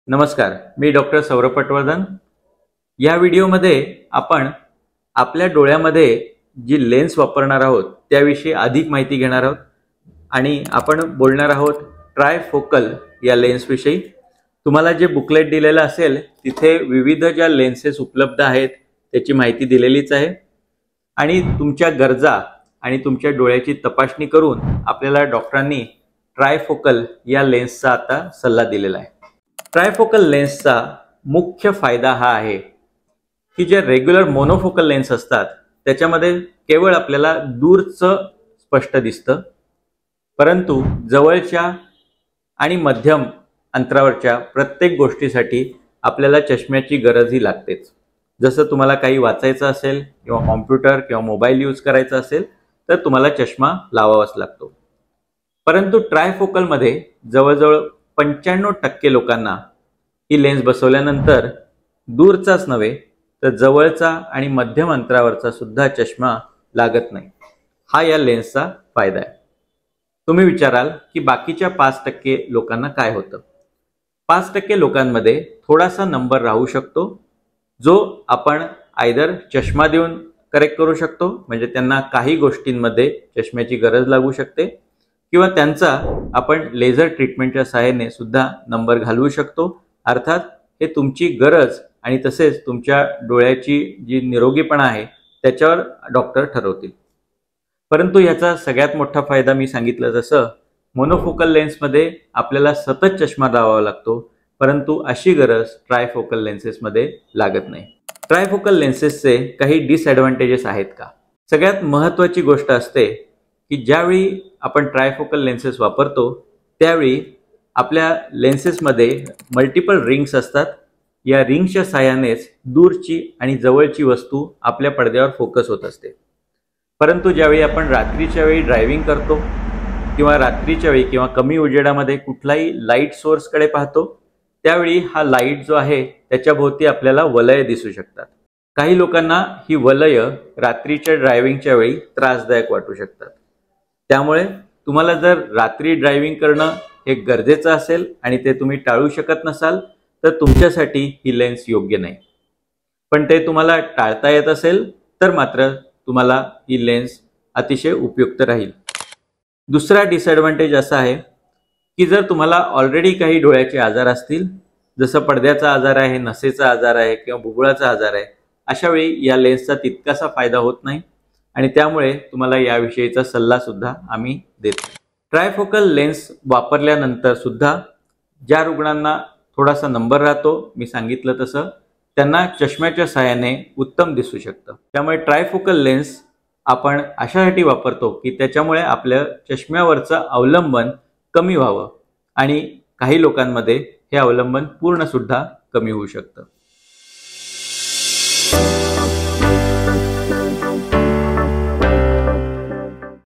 नमस्कार, मी डॉक्टर सौरभ पटवर्धन। या व्हिडिओमध्ये आपण आपल्या डोळ्यामध्ये जी लेन्स वापरणार आहोत त्याविषयी अधिक माहिती घेणार आहोत आणि आपण बोलणार आहोत ट्रायफोकल या लेन्सविषयी। तुम्हाला जे बुकलेट दिलेलं असेल तिथे विविध ज्या लेन्सेस उपलब्ध आहेत त्याची माहिती दिलेलीच आहे आणि तुमच्या गरजा आणि तुमच्या डोळ्याची तपासणी करून आपल्याला डॉक्टरांनी ट्रायफोकल या लेन्सचा आता सल्ला दिलेला आहे। ट्रायफोकल लेन्सचा मुख्य फायदा हा आहे की जे रेग्युलर मोनोफोकल लेन्स असतात त्याच्यामध्ये केवळ आपल्याला दूरचं स्पष्ट दिसतं, परंतु जवळच्या आणि मध्यम अंतरावरच्या प्रत्येक गोष्टीसाठी आपल्याला चष्म्याची गरजही लागतेच। जसं तुम्हाला काही वाचायचं असेल किंवा कॉम्प्युटर किंवा मोबाईल यूज करायचा असेल तर तुम्हाला चष्मा लावावाच लागतो। परंतु ट्रायफोकलमध्ये जवळजवळ 95% लोकांना ही लेन्स बसवल्यानंतर दूरचाच नव्हे तर जवळचा आणि मध्यम अंतरावरचा सुद्धा चष्मा लागत नाही। हा या लेन्सचा फायदा आहे। तुम्ही विचाराल की बाकीच्या 5% लोकांना काय होतं? 5% लोकांमध्ये थोडासा नंबर राहू शकतो जो आपण आयदर चष्मा देऊन करेक्ट करू शकतो, म्हणजे त्यांना काही गोष्टींमध्ये चष्म्याची गरज लागू शकते, किंवा त्यांचा आपण लेझर ट्रीटमेंटच्या सहाय्याने सुद्धा नंबर घालवू शकतो। अर्थात हे तुमची गरज आणि तसेच तुमच्या डोळ्याची जी निरोगीपणा आहे त्याच्यावर डॉक्टर ठरवतील। परंतु याचा सगळ्यात मोठा फायदा मी सांगितलं तसं मोनोफोकल लेन्समध्ये आपल्याला सतत चष्मा लावावा लागतो, परंतु अशी गरज ट्रायफोकल लेन्सेसमध्ये लागत नाही। ट्रायफोकल लेन्सेसचे काही डिसएडव्हांटेजेस आहेत का? सगळ्यात महत्त्वाची गोष्ट असते की ज्यावेळी आपण ट्रायफोकल लेन्सेस वापरतो त्यावेळी आपल्या लेन्सेसमध्ये मल्टिपल रिंग्स असतात। या रिंग्सच्या सहाय्यानेच दूरची आणि जवळची वस्तू आपल्या पडद्यावर फोकस होत असते। परंतु ज्यावेळी आपण रात्रीच्या वेळी ड्रायव्हिंग करतो किंवा रात्रीच्या वेळी किंवा कमी उजेडामध्ये कुठलाही लाईट सोर्सकडे पाहतो त्यावेळी हा लाईट जो आहे त्याच्याभोवती आपल्याला वलय दिसू शकतात। काही लोकांना ही वलय रात्रीच्या ड्रायव्हिंगच्या वेळी त्रासदायक वाटू शकतात। त्यामुळे तुम्हाला जर रात्री ड्रायव्हिंग करणं हे गरजेचं असेल आणि ते तुम्ही टाळू शकत नसाल तर तुमच्यासाठी ही लेन्स योग्य नाही। पण ते तुम्हाला टाळता येत असेल तर मात्र तुम्हाला ही लेन्स अतिशय उपयुक्त राहील। दुसरा डिसएडव्हांटेज असा आहे की जर तुम्हाला ऑलरेडी काही डोळ्याचे आजार असतील, जसं पडद्याचा आजार आहे, नसेचा आजार आहे किंवा बुबुळाचा आजार आहे, अशा वेळी या लेन्सचा तितकासा फायदा होत नाही आणि त्यामुळे तुम्हाला याविषयीचा सल्ला सुद्धा आम्ही देतो। ट्रायफोकल लेन्स वापरल्यानंतर सुद्धा ज्या रुग्णांना थोडासा नंबर राहतो, मी सांगितलं तसं, त्यांना चष्म्याच्या सहाय्याने उत्तम दिसू शकतं। त्यामुळे ट्रायफोकल लेन्स आपण अशासाठी वापरतो की त्याच्यामुळे आपल्या चष्म्यावरचं अवलंबन कमी व्हावं आणि काही लोकांमध्ये हे अवलंबन पूर्ण सुद्धा कमी होऊ शकतं।